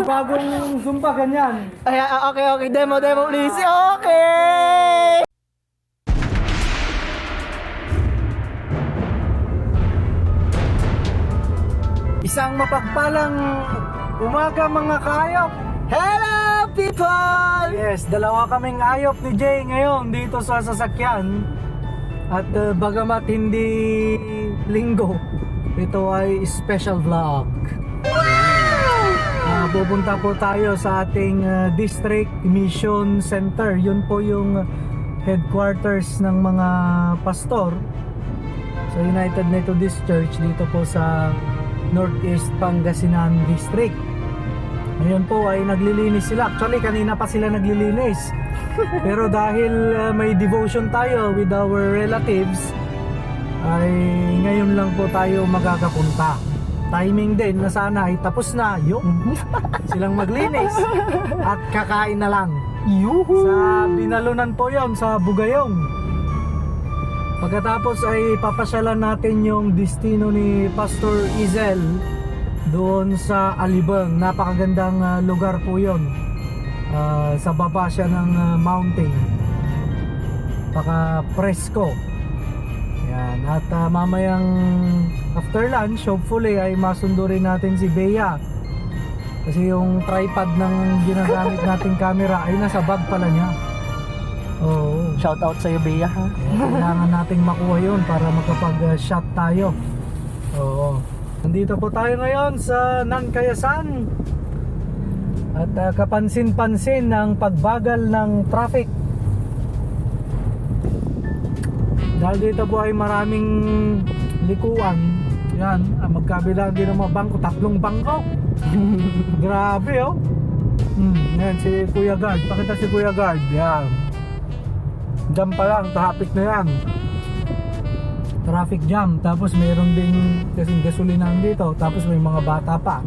Bagong Zumba, ganyan. Ay, okay. Demo, please. Okay! Isang mapagpalang umaga mga kaayop. Hello, people! Yes, dalawa kaming ayop ni Jay ngayon dito sa sasakyan. At bagamat hindi linggo, ito ay special vlog. Pupunta po tayo sa ating District Mission Center. Yun po yung headquarters ng mga pastor sa United Methodist Church dito po sa Northeast Pangasinan District. Ngayon po ay naglilinis sila. Actually kanina pa sila naglilinis. Pero dahil may devotion tayo with our relatives, ay ngayon lang po tayo magkakapunta. Timing din na sana ay tapos na yung silang maglinis at kakain na lang. Yuhu! Sa Binalunan po yon, sa Bugayong. Pagkatapos ay papasyalan natin yung destino ni Pastor Izel doon sa Alibang. Napakagandang lugar po yon. Sa baba siya ng mountain. Presko. Yan. At mamayang after lunch, hopefully ay masundo rin natin si Bea. Kasi yung tripod ng ginagamit nating camera ay nasa bag pala niya. Oo. Shout out sa'yo, Bea, ha? Kailangan nating makuha yun para makapag-shot tayo. Oo. Nandito po tayo ngayon sa Nankayasan. At kapansin-pansin ang pagbagal ng traffic. Dahil dito po ay maraming likuan. Yan, magkabila din ng mga bangko, 3 bangko. Grabe oh. Yan si Kuya Guard, pakita si Kuya Guard. Yan. Jam pa lang, traffic na yan. Traffic jam. Tapos mayroon din kasing gasolinahan dito. Tapos may mga bata pa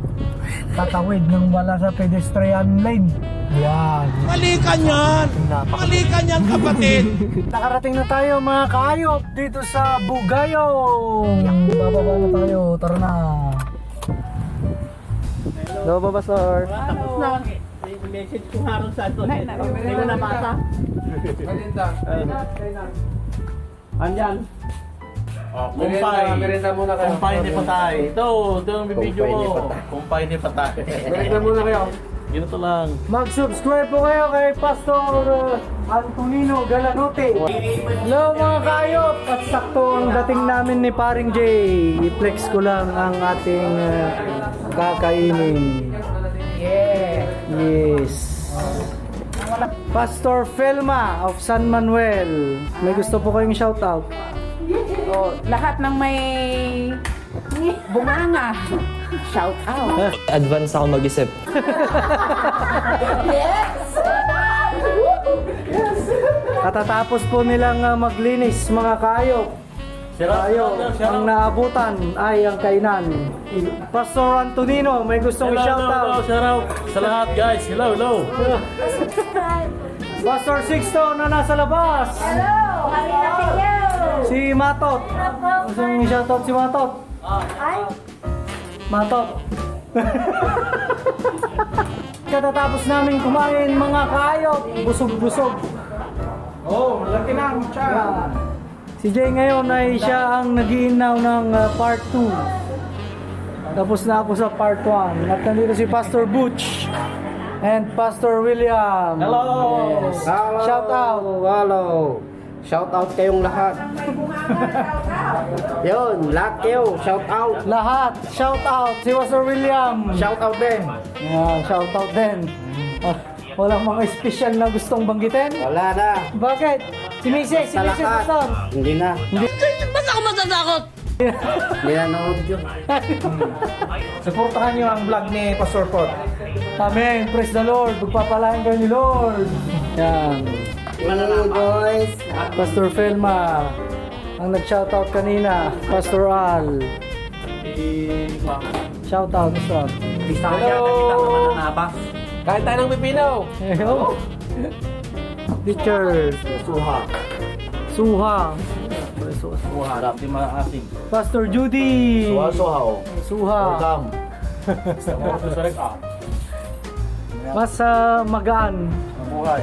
tatawid nang wala sa pedestrian lane. Yan. Mali ka niyan! Mali ka niyan, kapatid! Nakarating na tayo mga kaayop dito sa Bugayong. Bababa na tayo, tara na. Hello, Pastor. Tapos na. Message ko nga rin sa ito. Hindi ko nabasa. Andyan. Kumpay ni Patay. Ito yung bibidyo ko. Kumpay ni Patay. Merenda muna kayo. Ganito lang. Mag-subscribe po kayo kay Pastor Antonino Galanote. Hello mga kaayop, at sakto ang dating namin ni Paring J. I-flex ko lang ang ating kakainin. Yes. Pastor Felma of San Manuel. May gusto po kayong shoutout? Oh, lahat ng may bunganga. Shout out. Advance ako mag-isip. Katatapos po nilang maglinis mga kaayop. Tayo, ang naabutan ay ang kainan. Pastor Antonino, may gustong i-shoutout. Shout out sa lahat guys. Hello. Pastor Sixto na nasa labas. Hello, halina kayo. Si Matot. Gustong i-shoutout si Matot. Ay, Matot. Katatapos namin kumain mga kaayop. Busog-busog. Oh, laki na ang tiyan. Si Jay ngayon ay siya ang nag-iinaw ng part 2. Tapos na ako sa part 1. At nandito si Pastor Butch and Pastor William. Hello. Yes. Shout out. Hello. Shout out kayong lahat. Yun, lahat kayo. Shout out. Lahat. Shout out. Si Pastor William. Shout out din. Yeah, shout out din. Walang mga special na gustong banggitin? Wala na. Bakit? Si Mrs. Pastor. Hindi na. Ba't ako matatakot? Hindi na nanood yun. Supportahan niyo ang vlog ni Pastor Pot. Amen. Praise the Lord. Pagpapalain kayo ni Lord. Yan. Hello boys. Pastor Felma. Ang nag-shoutout kanina. Pastor Al. Shoutout, Pastor Al. Hello. Kain tayo ng pipino. Hello. Teacher. Suha. Suha. Harap di maasim. Pastor Judy. Suha. Suha. Welcome. Sa rek Mas magaan. Mabuhay.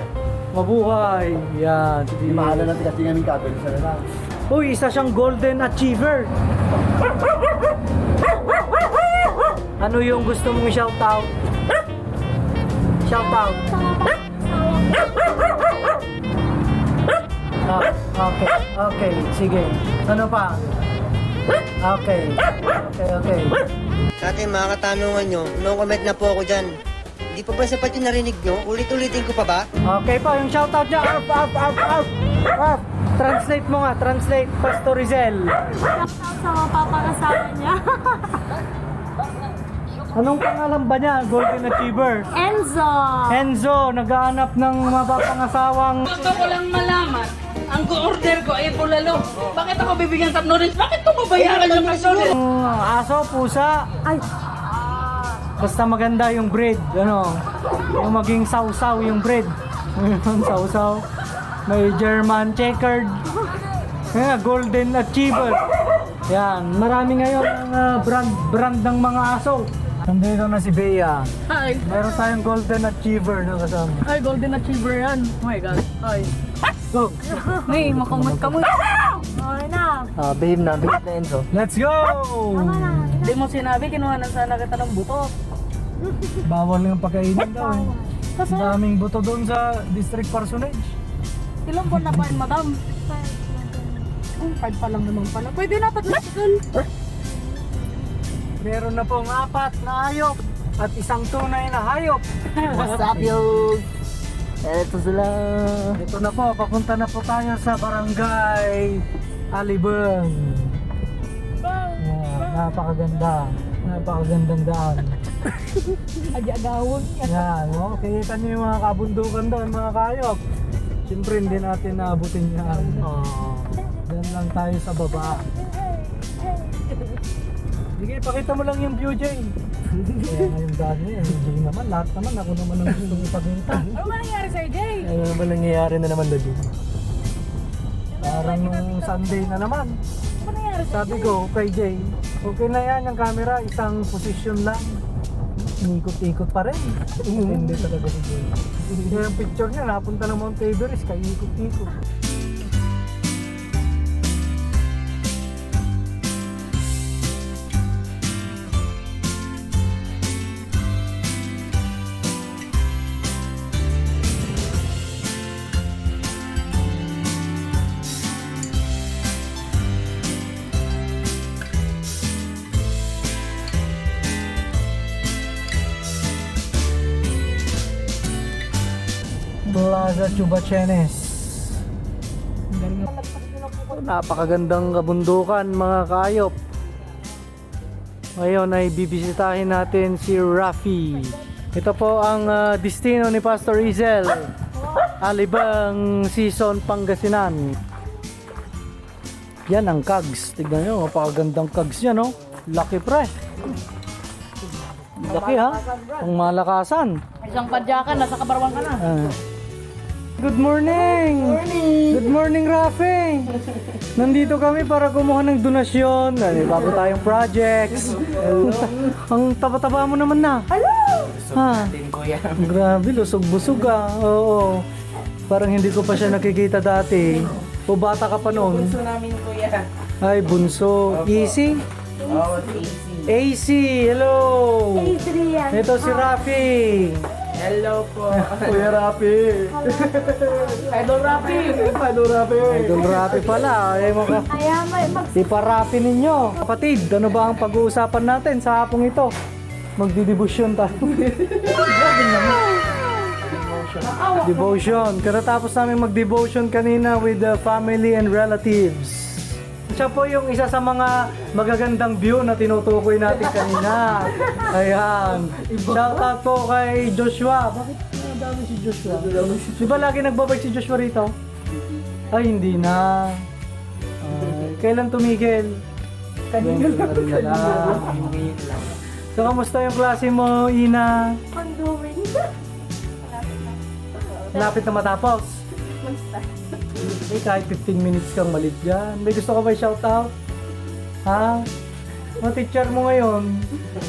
Mabuhay. Yan. Hindi mahala natin kasi nga ng kapil sa lang. Uy, isa siyang golden achiever. Ano yung gusto mong shoutout? Shoutout. Okay, okay, sige. Ano pa? Okay, okay. Sa ating mga katanungan nyo, no comment na po ako dyan. Hindi pa ba sapat yung narinig nyo? Ulit-ulitin ko pa ba? Okay pa, yung shoutout niya. Arf, arf, arf, arf. Arf. Translate mo nga, translate, Pastor Rizel. Shoutout sa mga papakasawa niya. Anong pangalan ba niya? Golden Achiever. Enzo! Enzo, naghahanap ng mapapangasawang Gusto ko lang malaman, ang order ko ay bulalo. Bakit ako bibigyan ng noodles? Bakit ko mabayaran yung noodles? aso, pusa. Ay, Basta maganda yung bread, ano, yung maging sausaw yung bread. Yung sausaw. May German checkered. Yan, Golden Achiever. Yan, marami ngayon ang brand ng mga aso. Nandito na si Bea. Hi! Meron tayong Golden Achiever na kasama. Ay, golden achiever yan. Oh my God. Hi. Go! May, makamot ka mo. okay na. Behave na Enzo. Let's go! Hindi mo sinabi, kinuha na sana kita ng buto. Bawal lang yung pagkainin daw eh. Kasi, Ang daming buto doon sa district parsonage. ilang buwan na ba yun, madam? 5 pa lang naman pala. Pwede na tatlasikal. Meron na pong 4 na hayop at isang tunay na hayop. What's up, yo? Eto sila. Ito na po, papunta na po tayo sa barangay Alibeng. Yan, napakaganda. Napakagandang daan. Adyagawon. Yan, okay, kita niyo yung mga kabundukan doon, mga kayop. Siyempre hindi natin naabutin yan. Diyan lang tayo sa baba. Sige, pakita mo lang yung view, Jay. Kaya nga yung daan niya, yung Jay naman, lahat naman, ako naman ang gustong ipagkita. Ano ba nangyari sa'yo, Jay? Ano naman nangyayari na naman na Jay? Parang nung Sunday na naman. Ano ba nangyari sa'yo? Sabi ko kay Jay, okay na yan yung camera, isang position lang. Inikot-ikot pa rin. Hindi talaga si Jay. Kaya yung picture niya, napunta ng Mount Everest, kaya ikot-ikot. Plaza Chubachenes. Napakagandang kabundukan mga kaayop. Ngayon ay bibisitahin natin si Rafi. Ito po ang destino ni Pastor Rizel. Alibang Season, Pangasinan. Yan ang Kags. Tignan nyo, napakagandang Kags yan, no? Laki pre. Laki ha? Ang malakasan. Isang padyakan, nasa kabarwang ka na. Good morning! Good morning, Rafi! Nandito kami para kumuha ng donasyon. Bago tayong projects. Ang taba-taba mo naman na. Hello! Ha? Grabe, lusog-busog ah. Oo. Parang hindi ko pa siya nakikita dati. O bata ka pa noon. Bunso namin, kuya. Ay, bunso. Easy? Oh, easy. AC, hello! Adrian. Ito si Rafi. Hello po. Kuya Rafi. Idol Rapi. Idol Rafi pala. Ay, mga Kaya may iparapi ninyo. Kapatid, ano ba ang pag-uusapan natin sa hapong ito? Magdidibusyon tayo. Devotion. Katatapos namin mag-devotion kanina with the family and relatives. Siya po yung isa sa mga magagandang view na tinutukoy natin kanina. Ayan. Shoutout po kay Joshua. Bakit nadami si Joshua? Di ba lagi nagbabike si Joshua rito? Ay, hindi na. Kailan tumigil? Kanina lang. So, kamusta yung klase mo, Ina? ongoing. Lapit na matapos. Eh, kahit 15 minutes kang malit dyan. May gusto ka ba i-shoutout? Ha? Mga teacher mo ngayon,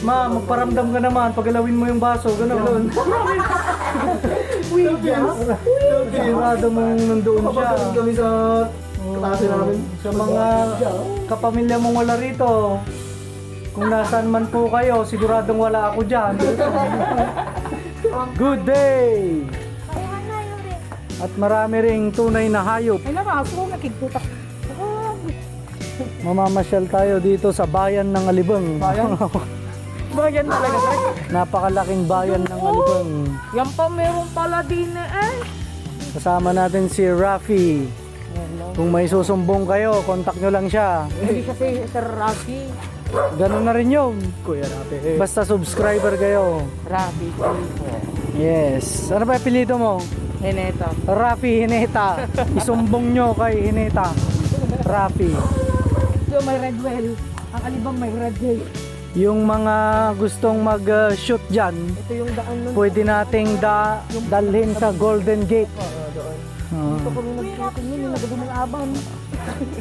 ma, magparamdam ka naman, pagalawin mo yung baso, gano'n. Sigurado mong nandoon siya. Kami sa klase namin. Sa mga kapamilya mong wala rito, kung nasaan man po kayo, siguradong wala ako dyan. Good day! At marami ring tunay na hayop. Ay, naraso, nakikita. Mamamasyal tayo dito sa bayan ng Alibang. Bayan talaga, Trek. Napakalaking bayan ng Alibang. Yan pa, meron pala din eh. Kasama natin si Rafi. Kung may susumbong kayo, contact nyo lang siya. Hindi kasi Sir Rafi. Ganun na rin yun, Kuya Rafi. Basta subscriber kayo. Rafi. Yes. Ano ba apelyido mo? Hineta. Rafi Hineta. Isumbong nyo kay Hineta. Rafi. So, may red well. Ang Alibang may red well. Yung mga gustong mag-shoot dyan, Ito yung daan nun. pwede nating dalhin sa Golden Gate. Ito kami nagsutin yun, yung nagabang abang.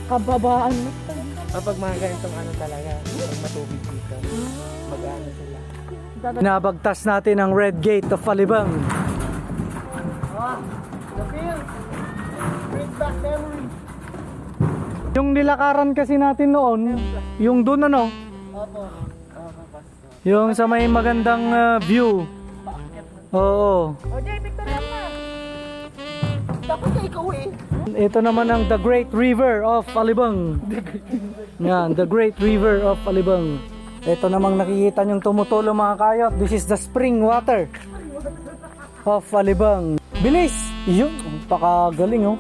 Kababaan. Kapag mga ganitong ano talaga, pag matubig dito, mag-ano sila. Nabagtas natin ang Red Gate of Alibang. Yung nilakaran kasi natin noon, yung doon ano? Yung sa may magandang view. Oo. O, Jay, picture lang na. Tapos na ikaw eh. Ito naman ang The Great River of Alibang. Yan, The Great River of Alibang. Ito namang nakikita nyong tumutulo mga kayot. This is the spring water of Alibang. Bilis! Yun, pakagaling oh.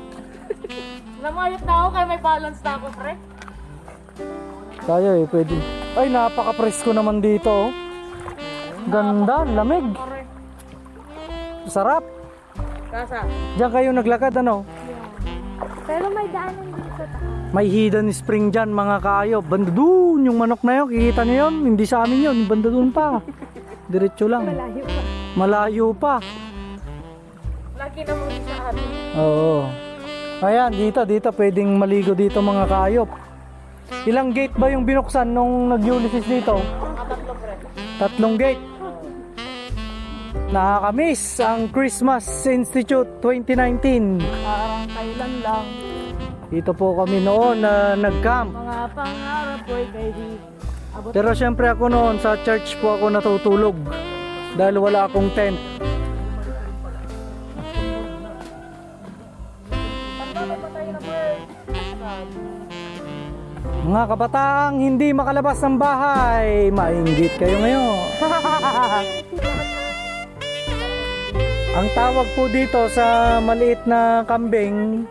Namayot na ako kaya may balance na ako, Trek. Kaya eh, pwede. Ay, napaka-presko naman dito oh. Ganda, lamig. Sarap. Kasa. Diyan kayo naglakad ano? Pero may daanan dito. May hidden spring dyan mga kayo. Banda doon, yung manok na yun. Kikita nyo yun? Hindi sa amin yun. Banda doon pa. Diretso lang. Malayo pa. Malayo pa. Lagi namang sa amin. Oo. Ayan, dito pwedeng maligo dito mga kaayop. Ilang gate ba yung binuksan nung nag-Ulysses dito? 3 gate. Nakakamiss ang Christmas Institute 2019. Parang kailan lang. Dito po kami noon na nag-camp. Mga pangarap ko ay kay di. Pero syempre ako noon sa church po ako natutulog. Dahil wala akong tent. Mga kabataang hindi makalabas ng bahay, mainggit kayo ngayon. Ang tawag po dito sa maliit na kambing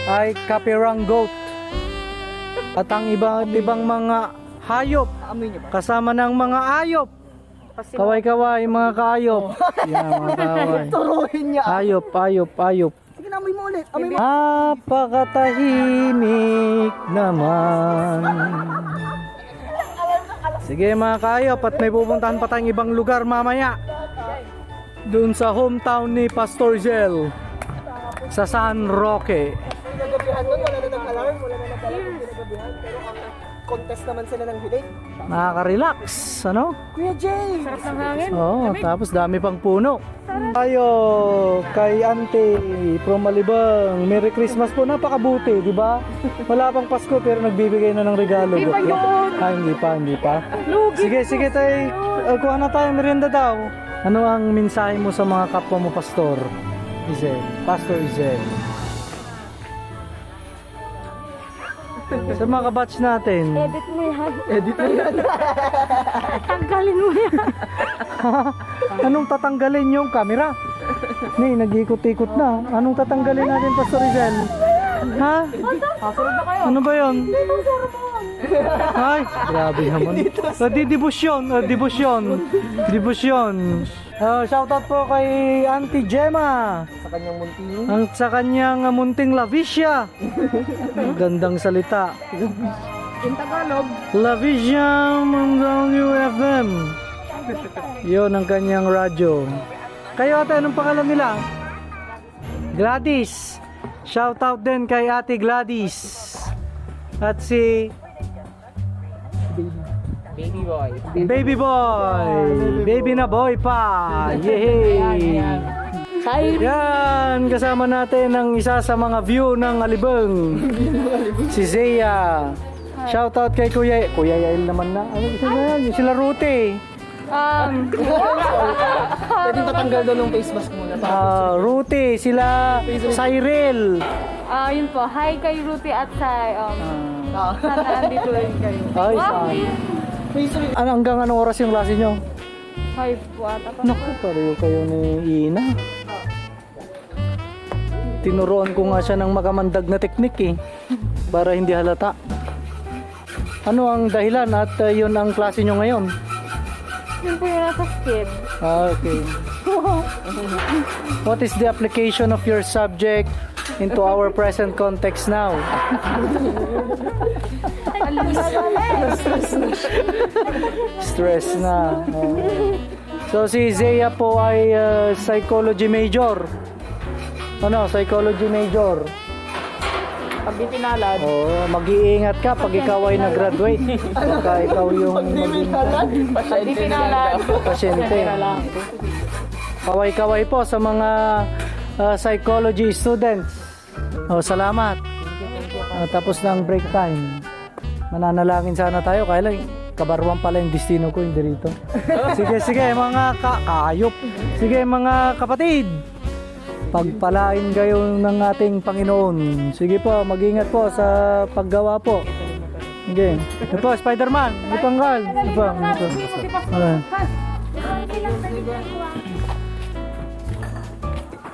ay kapirang goat. At ang ibang mga hayop, kasama ng mga ayop. Kaway-kaway, mga kaayop. Yan, mga kaway. Turuhin niya. Ayop. Sige na, amoy mo ulit. Napakatahimik naman. Sige mga kaayop, at may pupuntahan pa tayong ibang lugar mamaya. Doon sa hometown ni Pastor Zel sa San Roque. Nagabihan nun, wala na nag-alarm, wala na nag-alarm yung ginagabihan. Pero ang contest naman sila ng hilig. Nakaka-relax, ano? Kuya Jay! Sarap ng hangin. Oo, tapos dami pang puno. Tayo kay Auntie from Alibang. Merry Christmas po, napakabuti, di ba? Wala pang Pasko pero nagbibigay na ng regalo. Hindi pa yun. Ah, hindi pa. Sige tayo. Kuha na tayo, merienda daw. Ano ang mensahe mo sa mga kapwa mo, Pastor Izel? Pastor Izel. Sa mga kabatch natin. Edit mo yan. Edit mo yan. Tanggalin mo yan. Anong tatanggalin yung camera? Nag-ikot-ikot na. Anong tatanggalin natin, Pastor Izel? Ha? Kasunod na kayo. Ano ba yun? Ay, grabe naman. Debosyon. Shoutout po kay Auntie Gemma. Sa kanyang munting. Sa kanyang munting Lavisha. Gandang salita. In Tagalog. Lavisha WFM. Yun ang kanyang radyo. Kayo ate, anong pangalan nila? Gladys. Shoutout din kay Ate Gladys. At si Baby boy. Baby boy! Baby na boy pa! Yehey! Hi! Yan! Kasama natin ang isa sa mga view ng Alibeng. Si Zea. Shoutout kay Kuya Yael naman na. Ano gusto na yan? Sila Rute. Pwedeng tatanggal doon ng face mask muna. Rute. Sila Cyril. Yun po. Hi kay Ruti at Sai. Sana andito rin kayo. Ay, ano, hanggang anong oras yung klase nyo? 5 po ata pa. Naku, pareho kayo ni Ina. Tinuruan ko nga siya ng makamandag na teknik eh. Para hindi halata. Ano ang dahilan at yun ang klase nyo ngayon? Yun po yung nasa skid. Okay. What is the application of your subject into our present context now? Stress na. So si Zea po ay psychology major. Ano, psychology major. Pag di pinalad, Mag-iingat ka pag ikaw ay nag-graduate. Pagka ikaw yung maging pag di pinalad, pasyente. Kaway-kaway po sa mga psychology students. Salamat. Tapos ng break time. Mananalangin sana tayo. Kaya lang, kabarwang pala yung destino ko, hindi rito. Sige, mga kaayop. Sige, mga kapatid. Pagpalain kayo ng ating Panginoon. Sige po, mag-ingat po sa paggawa po. Sige. Ito po, Spider-Man. Ito panggal. Ito po.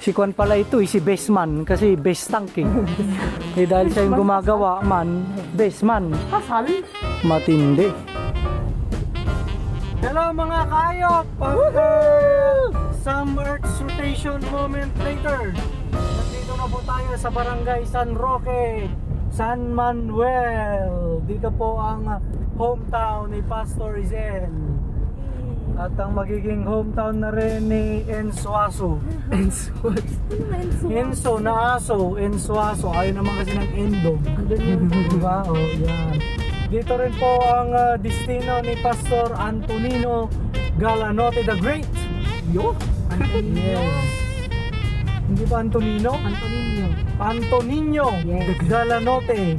Si Kwan pala ito, si Baseman. Kasi base tank eh. Dahil siya yung gumagawa man, Baseman. Matindi. Hello mga kaayop! Some Earth's rotation moment later. Nandito na po tayo sa Barangay San Roque, San Manuel. Dito po ang hometown ni Pastor Izen. At ang magiging hometown na rin ni Ensuaso. Enso na aso, Ensuaso. Ayaw naman kasi ng Endo. Diba? O, yan. Dito rin po ang destino ni Pastor Antonino Galanote the Great. Yo? Yes. Hindi ba Antonino? Antonino yes. Galanote.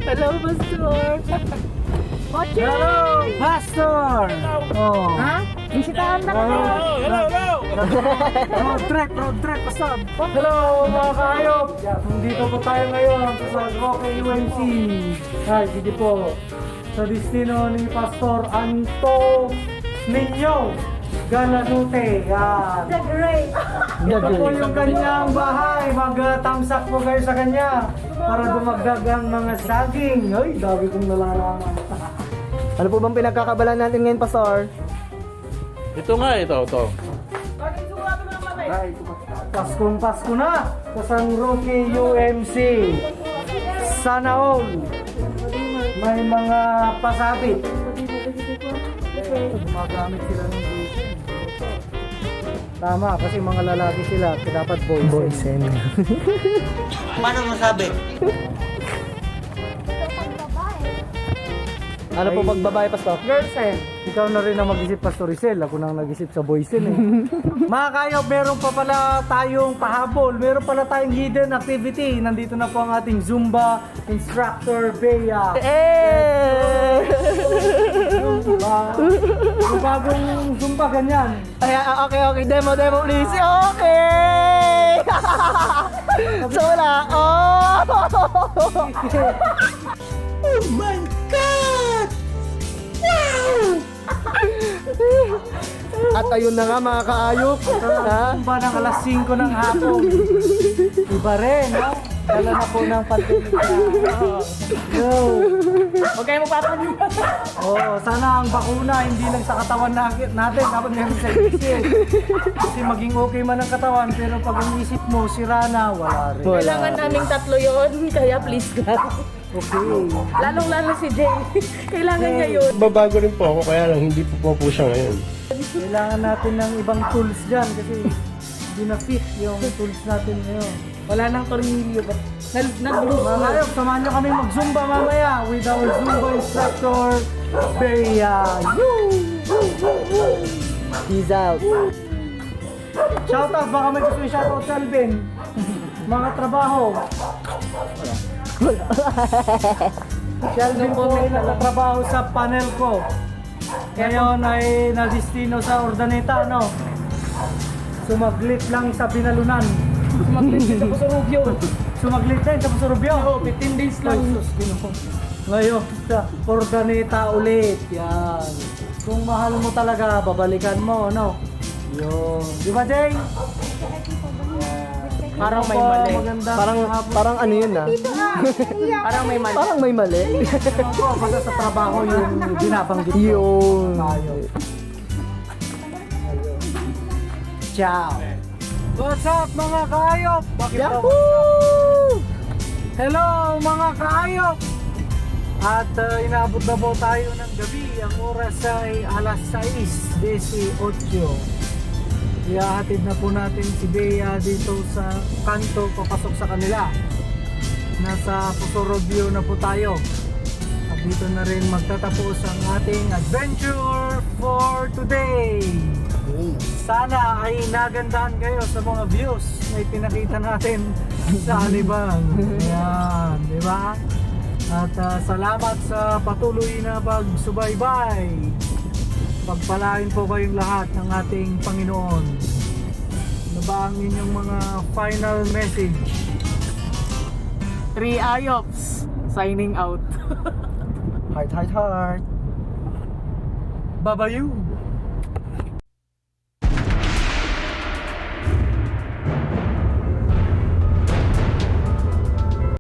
hello, Pastor! Hello, Pastor! Oh. Ha? Bisitahan na kami. Road trip, Pastor. Hello, mga kaayop. Nandito po tayo ngayon sa Roque UMC. Ay, sige po. Sa destino ni Pastor Antonino Galanote. Yan. The Great. Ito po yung kanyang bahay. Mag-thumbs up po kayo sa kanya para dumagdag ang mga saging. Ay, dami kong nalalaman. Ano po bang pinagkakabalan natin ngayon, Pastor? Ito nga, ito. Paskong Pasko na sa San Roque UMC. Sana all may mga pasabit. Gumagamit sila ng busin. Tama, kasi mga lalaki sila, dapat boysen. Paano masabi? Ano po pagbabae, Pastor? Girlsen, ikaw na rin ang mag-isip, Pastor Rizel. Ako nang nag-isip sa boysen eh. Mga kayo, meron pa pala tayong pahabol. Meron pala tayong hidden activity. Nandito na po ang ating Zumba instructor, Bea. Yung bagong Zumba, ganyan. Ay, okay. Demo, please. Okay! So, wala. Oh my God! Wow! At ayun na nga mga kaayop. Zumba ng alas 5 ng hapon. Iba rin, no? Dala na po ng pandemic na. Yo! huwag kayo magpapaniwala. Oo, sana ang bakuna hindi lang sa katawan natin, dapat meron sa isip. Kasi maging okay man ang katawan, pero pag ang isip mo, sira na, wala rin. Kailangan naming tatlo yon, kaya please God. Okay. Lalong-lalo si Jay. Kailangan niya yun. Babago rin po ako, kaya lang hindi po siya ngayon. Kailangan natin ng ibang tools dyan kasi hindi na fit yung tools natin ngayon. Wala nang tornilyo ba? Mga kayop, samahan nyo kami mag-zumba mamaya with our Zumba instructor, Bea. Peace out. Shoutout, baka may gusto yung shoutout sa Alvin. Mga trabaho. Si Alvin po ay nakatrabaho sa panel ko. Ngayon ay nadistino sa Ordaneta, no? Sumaglit lang sa Binalunan. Sumaglit sa Pusurubyo. Sumaglit din sa Pusurubyo. Oo, 15 days lang. Ngayon, sa Ordaneta ulit. Yan. Kung mahal mo talaga, babalikan mo, no? Yun. Di ba, Jay? Parang may mali. Parang ano yun ah. Parang may mali. Parang may mali. Basta sa trabaho yung binabanggit ko. Yun. Tayo. Ciao. What's up mga kaayop? Bakit daw? Hello mga kaayop! At inaabot na po tayo ng gabi. Ang oras ay alas 6:18. Ihahatid na po natin si Bea dito sa kanto papasok sa kanila. Nasa Pusurubyo na po tayo. At dito na rin magtatapos ang ating adventure for today. Sana ay nagandahan kayo sa mga views na ipinakita natin sa Alibang. Ayan, di ba? At salamat sa patuloy na pagsubaybay. Pagpalain po kayong lahat ng ating Panginoon. Ano ba ang inyong mga final message? 3 Ayops signing out. Heart, heart, heart. Babayu.